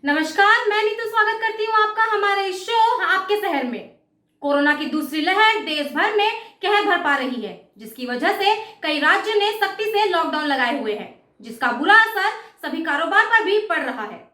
नमस्कार, मैं नीतू स्वागत करती हूँ आपका हमारे शो आपके शहर में। कोरोना की दूसरी लहर देश भर में कहर बरपा रही है, जिसकी वजह से कई राज्यों ने सख्ती से लॉकडाउन लगाए हुए हैं, जिसका बुरा असर सभी कारोबार पर भी पड़ रहा है।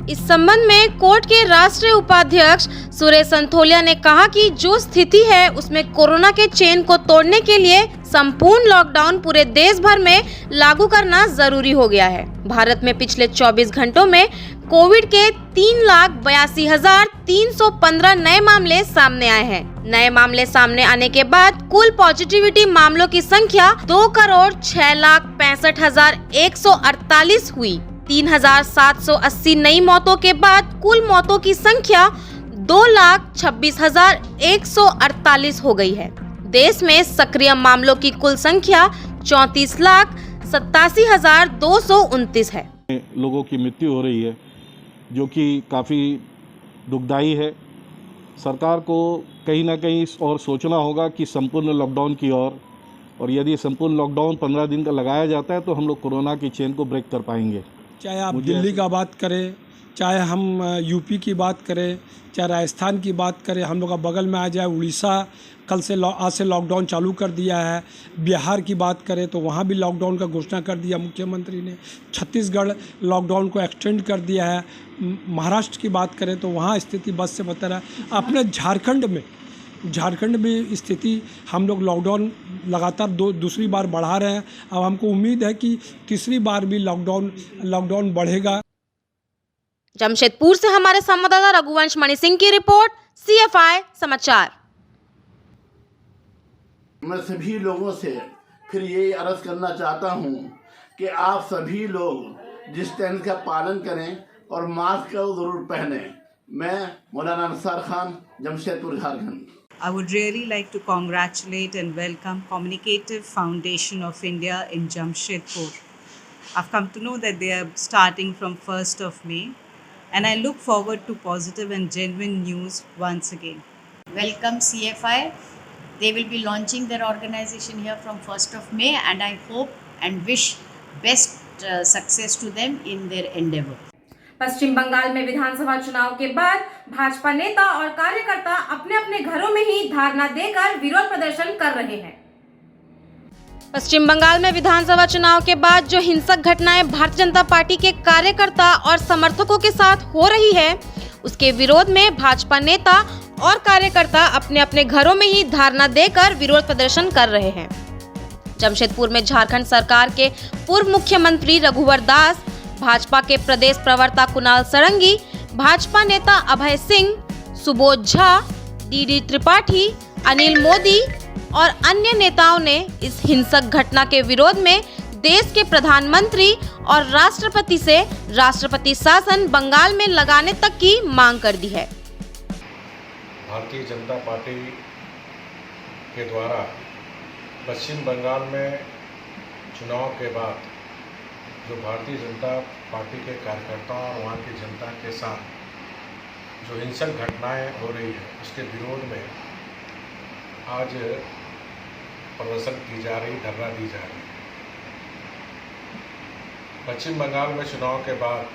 इस संबंध में कोर्ट के राष्ट्रीय उपाध्यक्ष सुरेश संथोलिया ने कहा कि जो स्थिति है उसमें कोरोना के चेन को तोड़ने के लिए संपूर्ण लॉकडाउन पूरे देश भर में लागू करना जरूरी हो गया है। भारत में पिछले 24 घंटों में कोविड के 3,82,315 नए मामले सामने आए हैं। नए मामले सामने आने के बाद कुल पॉजिटिविटी मामलों की संख्या 2,06,65,148 हुई। 3,780 नई मौतों के बाद कुल मौतों की संख्या 2,26,148 हो गई है। देश में सक्रिय मामलों की कुल संख्या 34,87,229 है। लोगों की मृत्यु हो रही है, जो कि काफ़ी दुखदायी है। सरकार को कहीं ना कहीं और सोचना होगा कि संपूर्ण लॉकडाउन की और यदि संपूर्ण लॉकडाउन 15 दिन का लगाया जाता है तो हम लोग कोरोना की चेन को ब्रेक कर पाएंगे। चाहे आप दिल्ली का बात करें, चाहे हम यूपी की बात करें, चाहे राजस्थान की बात करें, हम लोग का बगल में आ जाए उड़ीसा कल से आज से लॉकडाउन चालू कर दिया है। बिहार की बात करें तो वहाँ भी लॉकडाउन का घोषणा कर दिया मुख्यमंत्री ने। छत्तीसगढ़ लॉकडाउन को एक्सटेंड कर दिया है। महाराष्ट्र की बात करें तो वहाँ स्थिति बस से बदतर है। अपने झारखंड में स्थिति हम लोग लॉकडाउन लगातार दूसरी बार बढ़ा रहे हैं। अब हमको उम्मीद है कि तीसरी बार भी लॉकडाउन बढ़ेगा। जमशेदपुर से हमारे संवाददाता रघुवंश मणि सिंह की रिपोर्ट, CFI समाचार। मैं सभी लोगों से फिर यही अर्ज करना चाहता हूं कि आप सभी लोग डिस्टेंस का पालन करें और मास्क को जरूर पहने। मैं मौलाना Ansar Khan, Jamshedpur, Jharkhand. I would really like to congratulate and welcome Communicative Foundation of India in Jamshedpur. I've come to know that they are starting from 1st of May, and I look forward to positive and genuine news once again. Welcome CFI. They will be launching their organization here from 1st of May, and I hope and wish best success to them in their endeavor. पश्चिम बंगाल में विधानसभा चुनाव के बाद भाजपा नेता और कार्यकर्ता अपने अपने घरों में ही धरना देकर विरोध प्रदर्शन कर रहे हैं। पश्चिम बंगाल में विधानसभा चुनाव के बाद जो हिंसक घटनाएं भारतीय जनता पार्टी के कार्यकर्ता और समर्थकों के साथ हो रही है, उसके विरोध में भाजपा नेता और कार्यकर्ता अपने अपने घरों में ही धरना देकर विरोध प्रदर्शन कर रहे हैं। जमशेदपुर में झारखंड सरकार के पूर्व मुख्यमंत्री रघुवर दास, भाजपा के प्रदेश प्रवक्ता कुणाल सरंगी, भाजपा नेता अभय सिंह, सुबोध झा, DD त्रिपाठी, अनिल मोदी और अन्य नेताओं ने इस हिंसक घटना के विरोध में देश के प्रधानमंत्री और राष्ट्रपति से राष्ट्रपति शासन बंगाल में लगाने तक की मांग कर दी है। भारतीय जनता पार्टी के द्वारा पश्चिम बंगाल में चुनाव के बाद जो भारतीय जनता पार्टी के कार्यकर्ताओं और वहाँ की जनता के साथ जो हिंसक घटनाएं हो रही है, उसके विरोध में आज प्रदर्शन की जा रही, धरना दी जा रही है। पश्चिम बंगाल में चुनाव के बाद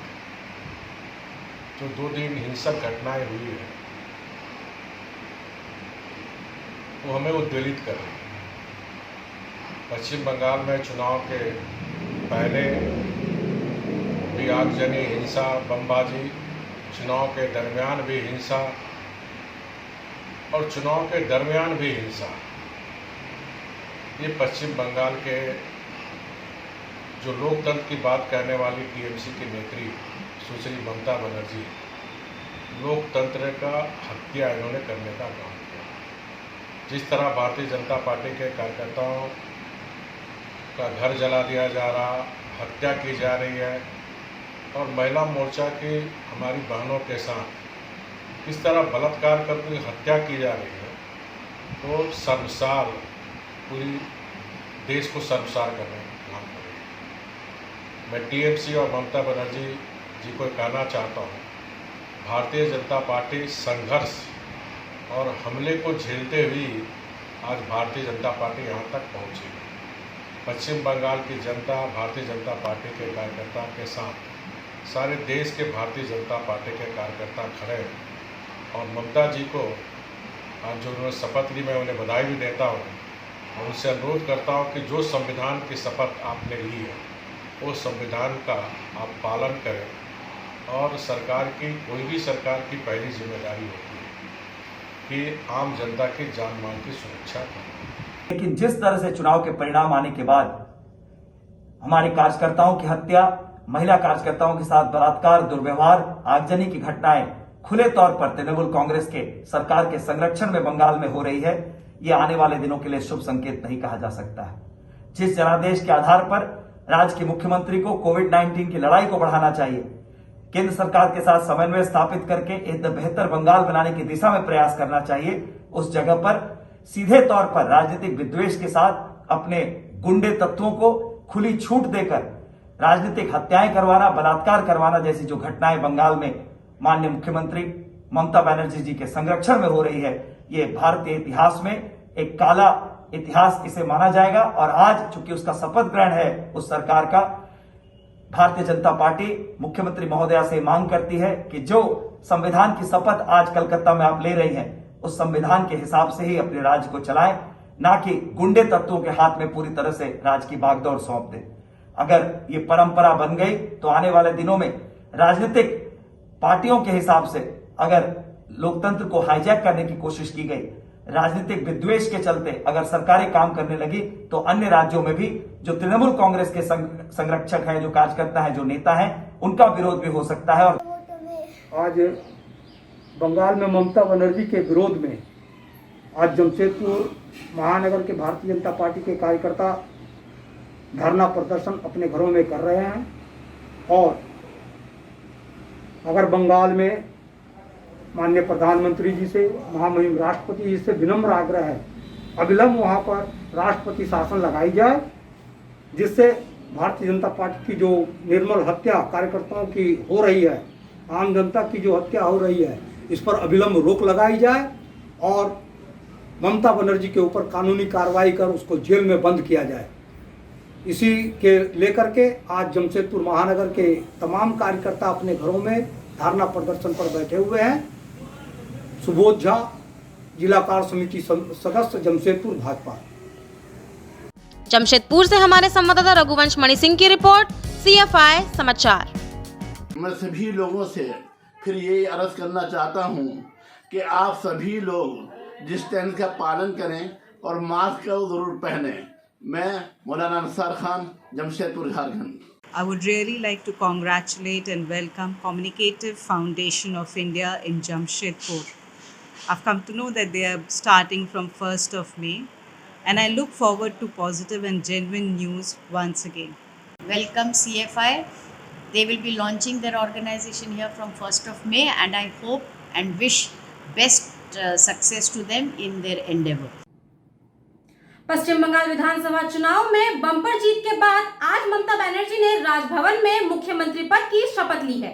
जो 2 दिन हिंसक घटनाएं हुई है, वो हमें उद्वेलित कर रही है। पश्चिम बंगाल में चुनाव के पहले भी आगजनी, हिंसा, बमबाजी, चुनाव के दरमियान भी हिंसा और चुनाव के दरमियान भी हिंसा। ये पश्चिम बंगाल के जो लोकतंत्र की बात करने वाली TMC की नेत्री सुश्री ममता बनर्जी, लोकतंत्र का हत्या इन्होंने करने का काम किया। जिस तरह भारतीय जनता पार्टी के कार्यकर्ताओं का घर जला दिया जा रहा, हत्या की जा रही है, और महिला मोर्चा की हमारी बहनों के साथ किस तरह बलात्कार करके हत्या की जा रही है, तो शर्मसार, पूरी देश को शर्मसार करने का काम करेगी। मैं TMC और ममता बनर्जी जी को कहना चाहता हूँ, भारतीय जनता पार्टी संघर्ष और हमले को झेलते हुए आज भारतीय जनता पार्टी यहाँ तक पहुँची। पश्चिम बंगाल की जनता भारतीय जनता पार्टी के कार्यकर्ता के साथ सारे देश के भारतीय जनता पार्टी के कार्यकर्ता खड़े हैं और ममता जी को आज जो उन्होंने शपथ ली, मैं उन्हें बधाई भी देता हूँ और उनसे अनुरोध करता हूँ कि जो संविधान की शपथ आपने ली है वो संविधान का आप पालन करें। और सरकार की, कोई भी सरकार की पहली जिम्मेदारी होती है कि आम जनता की जान माल की सुरक्षा करें। लेकिन जिस तरह से चुनाव के परिणाम आने के बाद हमारे कार्यकर्ताओं की हत्या, महिला कार्यकर्ताओं के साथ बलात्कार, दुर्व्यवहार, आगजनी की घटनाएं खुले तौर पर तृणमूल कांग्रेस के सरकार के संरक्षण में बंगाल में हो रही है, ये आने वाले दिनों के लिए शुभ संकेत नहीं कहा जा सकता है। जिस जनादेश के आधार पर राज्य के मुख्यमंत्री को कोविड-19 की लड़ाई को बढ़ाना चाहिए, केंद्र सरकार के साथ समन्वय स्थापित करके एक बेहतर बंगाल बनाने की दिशा में प्रयास करना चाहिए, उस जगह पर सीधे तौर पर राजनीतिक विद्वेष के साथ अपने गुंडे तत्वों को खुली छूट देकर राजनीतिक हत्याएं करवाना, बलात्कार करवाना जैसी जो घटनाएं बंगाल में माननीय मुख्यमंत्री ममता बनर्जी जी के संरक्षण में हो रही है, ये भारतीय इतिहास में एक काला इतिहास इसे माना जाएगा। और आज चूंकि उसका शपथ ग्रहण है उस सरकार का, भारतीय जनता पार्टी मुख्यमंत्री महोदया से मांग करती है कि जो संविधान की शपथ आज कलकत्ता में आप ले रही हैं, उस संविधान के हिसाब से ही अपने राज्य को चलाएं, ना कि गुंडे तत्वों के हाथ में पूरी तरह से राज्य की बागडोर सौंप दें। अगर ये परंपरा बन गई तो आने वाले दिनों में राजनीतिक पार्टियों के हिसाब से अगर लोकतंत्र को हाईजैक करने की कोशिश की गई, राजनीतिक विद्वेष के चलते अगर सरकारें काम करने लगी, तो अन्य राज्यों में भी जो तृणमूल कांग्रेस के संरक्षक हैं, जो कार्यकर्ता हैं, जो नेता हैं, उनका विरोध भी हो सकता है। और आज बंगाल में ममता बनर्जी के विरोध में आज जमशेदपुर महानगर के भारतीय जनता पार्टी के कार्यकर्ता धरना प्रदर्शन अपने घरों में कर रहे हैं। और अगर बंगाल में माननीय प्रधानमंत्री जी से, महामहिम राष्ट्रपति जी से विनम्र आग्रह है, अविलंब वहाँ पर राष्ट्रपति शासन लगाई जाए, जिससे भारतीय जनता पार्टी की जो निर्मल हत्या कार्यकर्ताओं की हो रही है, आम जनता की जो हत्या हो रही है, इस पर अविलंब रोक लगाई जाए और ममता बनर्जी के ऊपर कानूनी कार्रवाई कर उसको जेल में बंद किया जाए। इसी के लेकर के आज जमशेदपुर महानगर के तमाम कार्यकर्ता अपने घरों में धरना प्रदर्शन पर बैठे हुए हैं। सुबोध झा, जिला कार्य समिति सदस्य, जमशेदपुर, भाजपा। जमशेदपुर से हमारे संवाददाता रघुवंश मणि सिंह की रिपोर्ट, CFI समाचार। मैं सभी लोगों से फिर यही अर्ज करना चाहता हूं कि आप सभी लोग डिस्टेंस का पालन करें और मास्क को जरूर पहने। मैं मौलाना Ansar Khan, Jamshedpur, Jharkhand. I would really like to congratulate and welcome Communicative Foundation of India in Jamshedpur. I've come to know that they are starting from 1st of May, and I look forward to positive and genuine news once again. Welcome CFI. They will be launching their organization here from 1st of May, and I hope and wish best success to them in their endeavor. पश्चिम बंगाल विधानसभा चुनाव में bumper जीत के बाद आज ममता बनर्जी ने राजभवन में मुख्यमंत्री पद की शपथ ली है।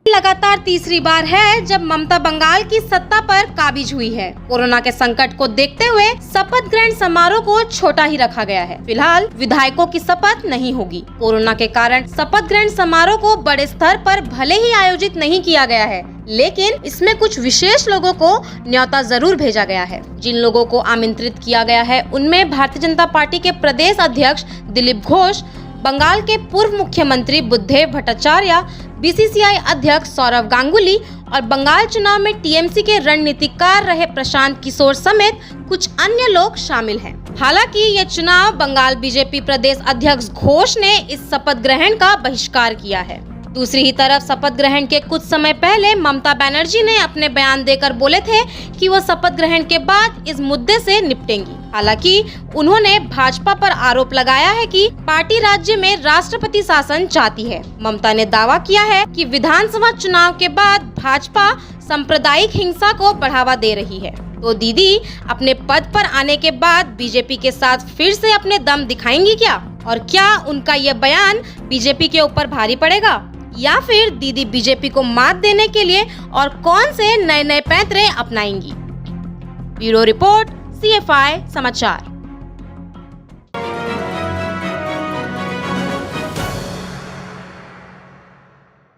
लगातार तीसरी बार है जब ममता बंगाल की सत्ता पर काबिज हुई है। कोरोना के संकट को देखते हुए शपथ ग्रहण समारोह को छोटा ही रखा गया है। फिलहाल विधायकों की शपथ नहीं होगी। कोरोना के कारण शपथ ग्रहण समारोह को बड़े स्तर पर भले ही आयोजित नहीं किया गया है, लेकिन इसमें कुछ विशेष लोगों को न्योता जरूर भेजा गया है। जिन लोगों को आमंत्रित किया गया है उनमें भारतीय जनता पार्टी के प्रदेश अध्यक्ष दिलीप घोष, बंगाल के पूर्व मुख्यमंत्री बुद्धदेव भट्टाचार्य, BCCI अध्यक्ष सौरव गांगुली और बंगाल चुनाव में TMC के रणनीतिकार रहे प्रशांत किशोर समेत कुछ अन्य लोग शामिल हैं। हालांकि ये चुनाव बंगाल बीजेपी प्रदेश अध्यक्ष घोष ने इस शपथ ग्रहण का बहिष्कार किया है। दूसरी ही तरफ शपथ ग्रहण के कुछ समय पहले ममता बनर्जी ने अपने बयान देकर बोले थे कि वो शपथ ग्रहण के बाद इस मुद्दे से निपटेंगी। हालांकि उन्होंने भाजपा पर आरोप लगाया है कि पार्टी राज्य में राष्ट्रपति शासन चाहती है। ममता ने दावा किया है कि विधानसभा चुनाव के बाद भाजपा सांप्रदायिक हिंसा को बढ़ावा दे रही है। तो दीदी अपने पद पर आने के बाद बीजेपी के साथ फिर से अपने दम दिखाएंगी क्या? और क्या उनका यह बयान बीजेपी के ऊपर भारी पड़ेगा, या फिर दीदी बीजेपी को मात देने के लिए और कौन से नए नए पैंतरे अपनाएंगी? ब्यूरो रिपोर्ट, CFI समाचार।